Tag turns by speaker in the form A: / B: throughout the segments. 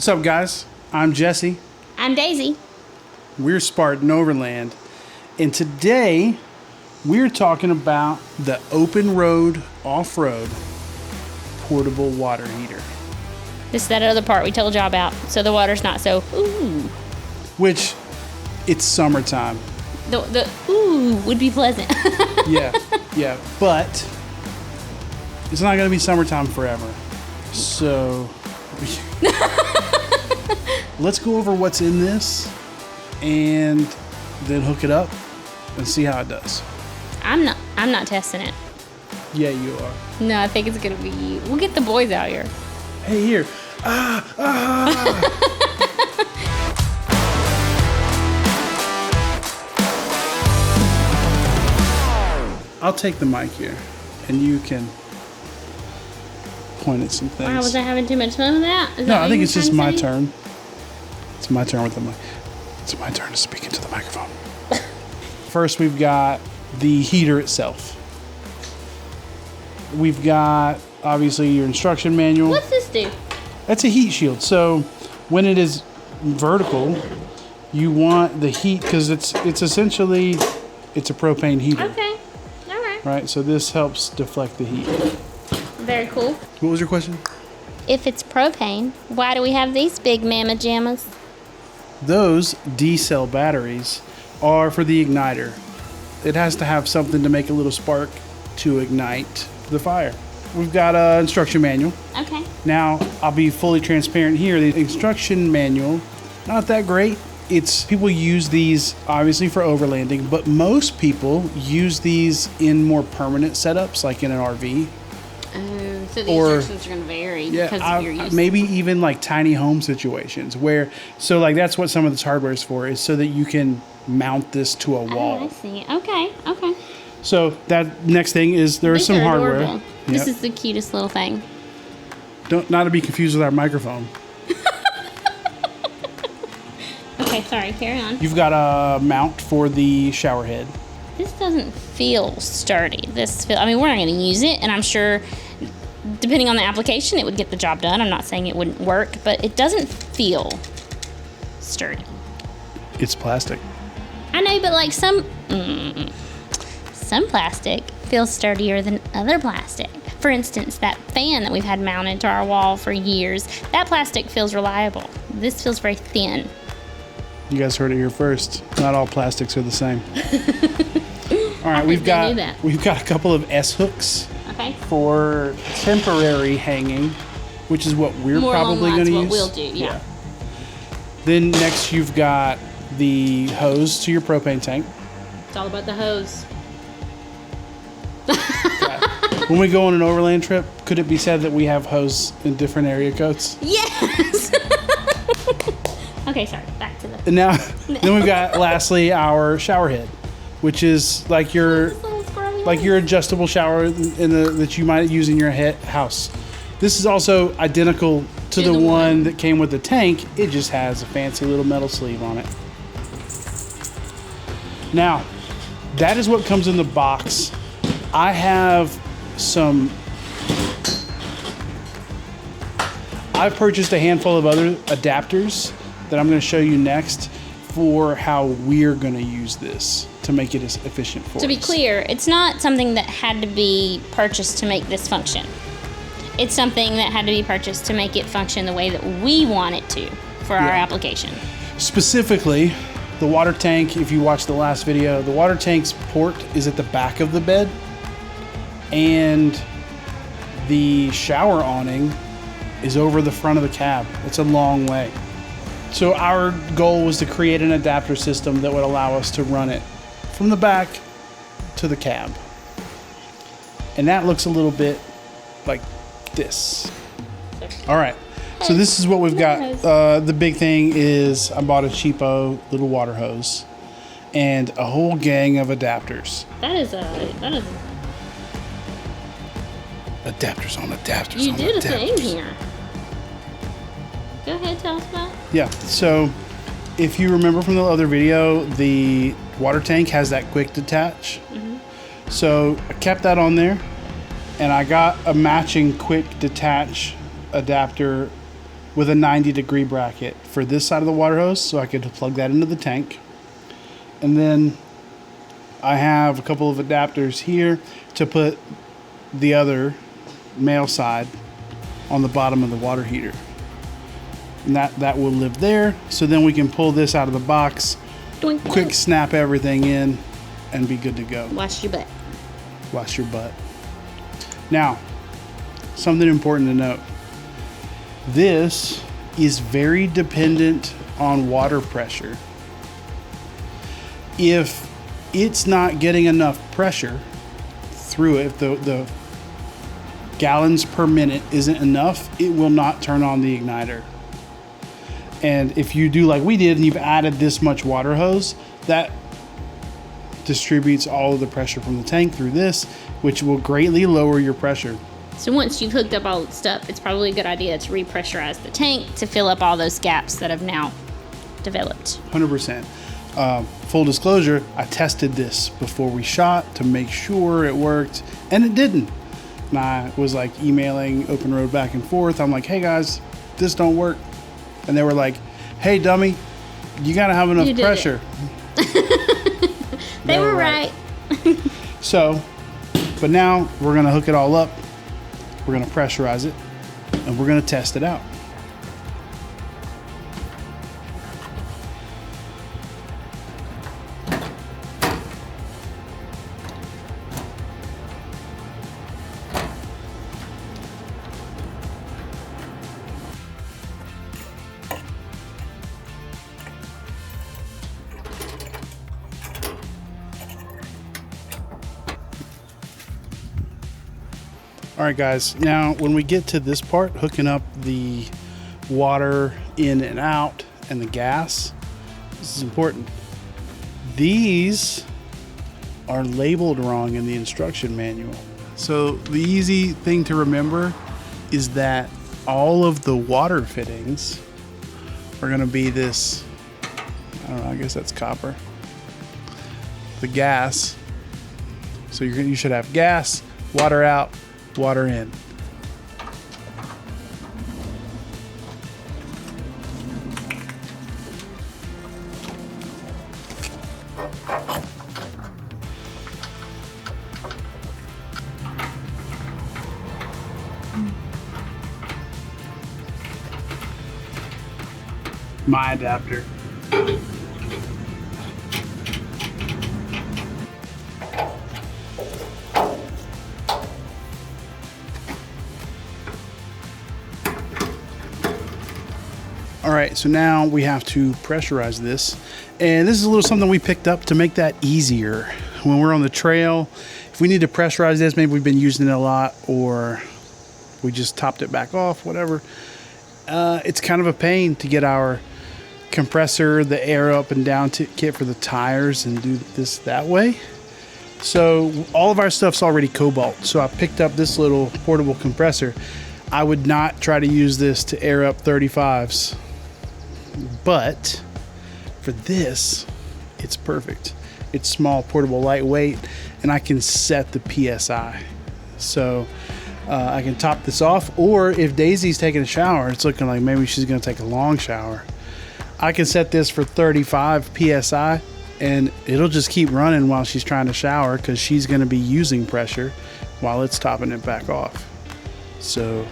A: What's up, guys? I'm Jesse.
B: I'm Daisy.
A: We're Spartan Overland. And today, we're talking about the open-road, off-road portable water heater.
B: This is that other part we told y'all about, so the water's not so ooh.
A: Which, it's summertime.
B: The ooh would be pleasant.
A: Yeah. But, it's not going to be summertime forever. So, let's go over what's in this and then hook it up and see how it does.
B: I'm not testing it.
A: Yeah, you are.
B: No, I think it's gonna be you. We'll get the boys out here.
A: Hey, here. I'll take the mic here, and you can point at some things.
B: Wow, was I having too much fun with that?
A: No, I think it's just my turn. It's my turn with the mic. It's my turn to speak into the microphone. First, we've got the heater itself. We've got, obviously, your instruction manual.
B: What's this do?
A: That's a heat shield. So when it is vertical, you want the heat, because it's essentially, it's a propane heater.
B: Okay. All right.
A: Right? So this helps deflect the heat.
B: Very cool.
A: What was your question?
B: If it's propane, why do we have these big mamma jammas?
A: Those D-cell batteries are for the igniter. It has to have something to make a little spark to ignite the fire. We've got an instruction manual.
B: Okay.
A: Now, I'll be fully transparent here. The instruction manual, not that great. People use these obviously for overlanding, but most people use these in more permanent setups, like in an RV.
B: So the instructions are going to vary because of your use.
A: Maybe even like tiny home situations so that's what some of this hardware is for, is so that you can mount this to a wall.
B: Oh, I see. Okay.
A: So that next thing is there's some hardware.
B: Adorable. This is the cutest little thing.
A: Not to be confused with our microphone.
B: Okay, sorry, carry on.
A: You've got a mount for the shower head.
B: This doesn't feel sturdy. I mean, we're not going to use it, and I'm sure, depending on the application, it would get the job done. I'm not saying it wouldn't work, but it doesn't feel sturdy.
A: It's plastic.
B: I know, but like some plastic feels sturdier than other plastic. For instance, that fan that we've had mounted to our wall for years, that plastic feels reliable. This feels very thin.
A: You guys heard it here first. Not all plastics are the same. All right, we've got a couple of S-hooks.
B: Okay.
A: For temporary hanging, which is what we're probably going to use.
B: What we'll do, yeah.
A: Then next you've got the hose to your propane tank.
B: It's all about the hose.
A: When we go on an overland trip, could it be said that we have hose in different area codes?
B: Yes. Okay, sorry. Back to the.
A: And now, then we've got lastly our shower head, which is like your adjustable shower that you might use in your house. This is also identical to the one that came with the tank. It just has a fancy little metal sleeve on it. Now, that is what comes in the box. I've purchased a handful of other adapters that I'm going to show you next for how we're going to use this to make it as efficient for us.
B: To be clear, it's not something that had to be purchased to make this function. It's something that had to be purchased to make it function the way that we want it to for our application.
A: Specifically, the water tank, if you watched the last video, the water tank's port is at the back of the bed, and the shower awning is over the front of the cab. It's a long way. So our goal was to create an adapter system that would allow us to run it from the back to the cab. And that looks a little bit like this. All right. So this is what we've got. The big thing is I bought a cheapo little water hose and a whole gang of adapters.
B: That is
A: adapters on adapters.
B: You did a thing here. Go ahead, tell us about it.
A: Yeah, so if you remember from the other video, the water tank has that quick detach. Mm-hmm. So I kept that on there, and I got a matching quick detach adapter with a 90-degree bracket for this side of the water hose, so I could plug that into the tank. And then I have a couple of adapters here to put the other male side on the bottom of the water heater. And that will live there. So then we can pull this out of the box,
B: Doink.
A: quick snap everything in, and be good to go.
B: Wash your butt.
A: Wash your butt. Now, something important to note. This is very dependent on water pressure. If it's not getting enough pressure through it, if the gallons per minute isn't enough, it will not turn on the igniter. And if you do like we did and you've added this much water hose, that distributes all of the pressure from the tank through this, which will greatly lower your pressure.
B: So once you've hooked up all the stuff, it's probably a good idea to repressurize the tank to fill up all those gaps that have now developed.
A: 100%. Full disclosure, I tested this before we shot to make sure it worked, and it didn't. And I was like emailing OPENROAD back and forth. I'm like, hey guys, this don't work. And they were like, hey dummy, you gotta have enough pressure.
B: They were right.
A: So, but now we're gonna hook it all up. We're gonna pressurize it, and we're gonna test it out. All right, guys, now when we get to this part, hooking up the water in and out and the gas, this is important. These are labeled wrong in the instruction manual. So the easy thing to remember is that all of the water fittings are gonna be this, I don't know, I guess that's copper. The gas, so you should have gas, water out, water in. My adapter. All right, so now we have to pressurize this. And this is a little something we picked up to make that easier. When we're on the trail, if we need to pressurize this, maybe we've been using it a lot or we just topped it back off, whatever. It's kind of a pain to get our compressor, the air up and down kit for the tires and do this that way. So all of our stuff's already cobalt. So I picked up this little portable compressor. I would not try to use this to air up 35s. But for this, it's perfect. It's small, portable, lightweight, and I can set the PSI. So I can top this off, or if Daisy's taking a shower, it's looking like maybe she's gonna take a long shower, I can set this for 35 PSI and it'll just keep running while she's trying to shower because she's gonna be using pressure while it's topping it back off. So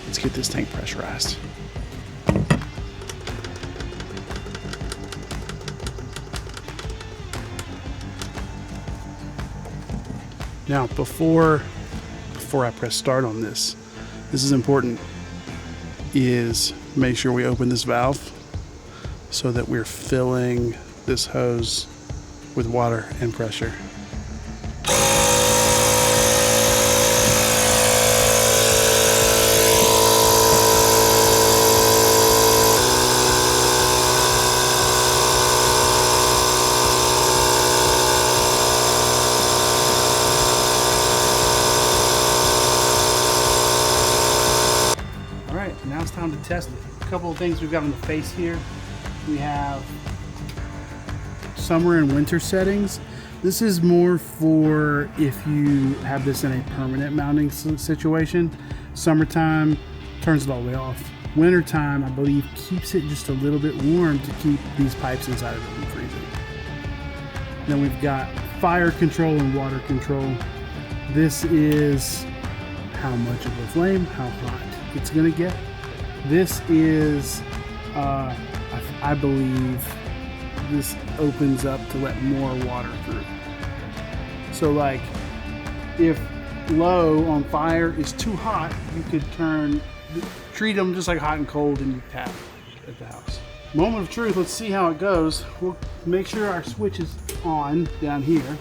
A: let's get this tank pressurized. Now, before I press start on this is important, is make sure we open this valve so that we're filling this hose with water and pressure. Now it's time to test it. A couple of things we've got on the face here. We have summer and winter settings. This is more for if you have this in a permanent mounting situation. Summertime, turns it all the way off. wintertime, I believe, keeps it just a little bit warm to keep these pipes inside of it from freezing. Then we've got fire control and water control. This is how much of a flame, how hot it's gonna get. This is, I believe, this opens up to let more water through. So like, if low on fire is too hot, you could treat them just like hot and cold, and you tap at the house. Moment of truth, let's see how it goes. We'll make sure our switch is on down here.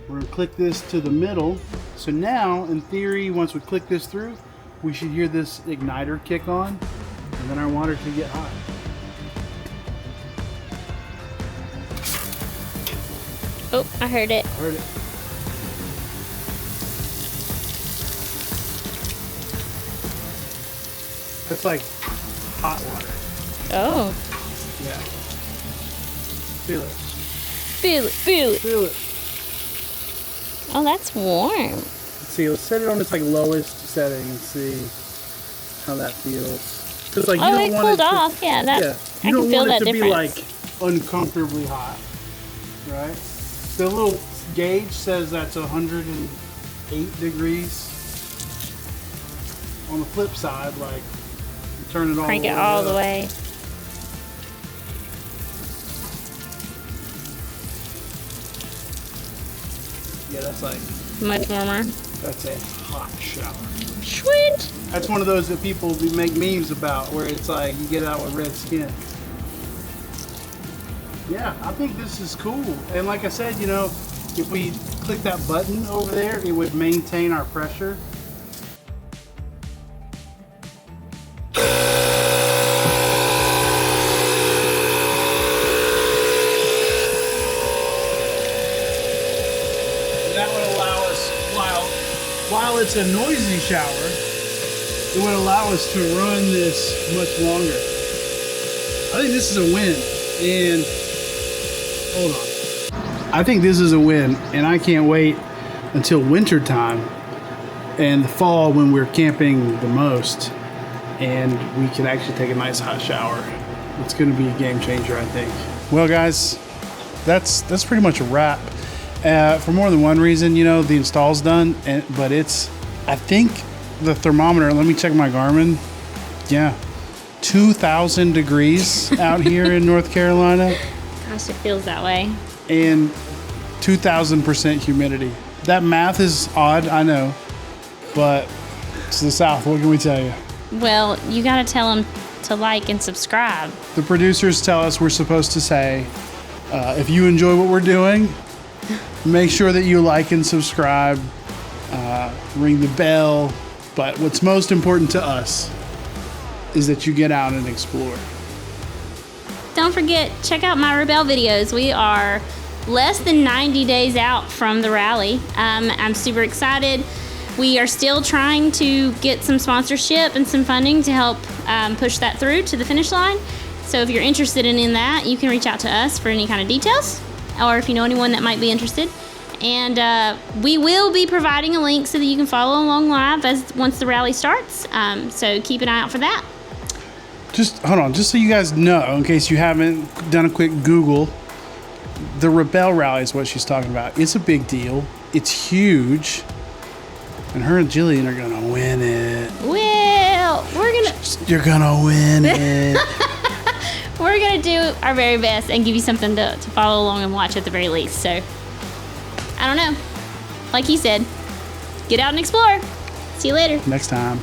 A: We're gonna click this to the middle. So now, in theory, once we click this through, we should hear this igniter kick on, and then our water should get hot.
B: Oh, I heard it.
A: I heard it. That's like hot water.
B: Oh.
A: Yeah. Feel it.
B: Feel it, feel it.
A: Feel it.
B: Oh, that's warm.
A: Let's see, let's set it on its like lowest setting and see how that feels. Because like you don't
B: it
A: want
B: cooled
A: it to,
B: off. Yeah, that.
A: yeah,
B: I
A: you don't
B: can feel
A: want
B: that
A: it to
B: difference.
A: be like uncomfortably hot, right? The little gauge says that's 108 degrees. On the flip side, like you turn it all
B: Crank
A: the
B: it
A: way
B: all
A: up.
B: the way.
A: Yeah, that's like,
B: Much warmer.
A: that's a hot shower.
B: Sweet.
A: That's one of those that people make memes about, where it's like you get out with red skin. Yeah, I think this is cool. And like I said, you know, if we click that button over there, it would maintain our pressure. That would allow us, while it's a noisy shower, it would allow us to run this much longer. I think this is a win. And hold on. I think this is a win, and I can't wait until winter time and the fall when we're camping the most, and we can actually take a nice hot shower. It's going to be a game changer, I think. Well, guys, that's pretty much a wrap. For more than one reason, you know, the install's done, but it's, I think the thermometer, let me check my Garmin. Yeah, 2,000 degrees out here in North Carolina.
B: Gosh, it feels that way.
A: And 2,000% humidity. That math is odd, I know, but it's the South. What can we tell you?
B: Well, you got to tell them to like and subscribe.
A: The producers tell us we're supposed to say, if you enjoy what we're doing, make sure that you like and subscribe, ring the bell. But what's most important to us is that you get out and explore.
B: Don't forget, check out my Rebel videos. We are less than 90 days out from the rally. I'm super excited. We are still trying to get some sponsorship and some funding to help push that through to the finish line. So if you're interested in that, you can reach out to us for any kind of details, or if you know anyone that might be interested. And we will be providing a link so that you can follow along live once the rally starts. So keep an eye out for that.
A: Just hold on, just so you guys know, in case you haven't done a quick Google, the Rebel Rally is what she's talking about. It's a big deal. It's huge. And her and Jillian are going to win it.
B: Well,
A: You're going to win it.
B: we're going to do our very best and give you something to follow along and watch at the very least. So, I don't know. Like he said, get out and explore. See you later.
A: Next time.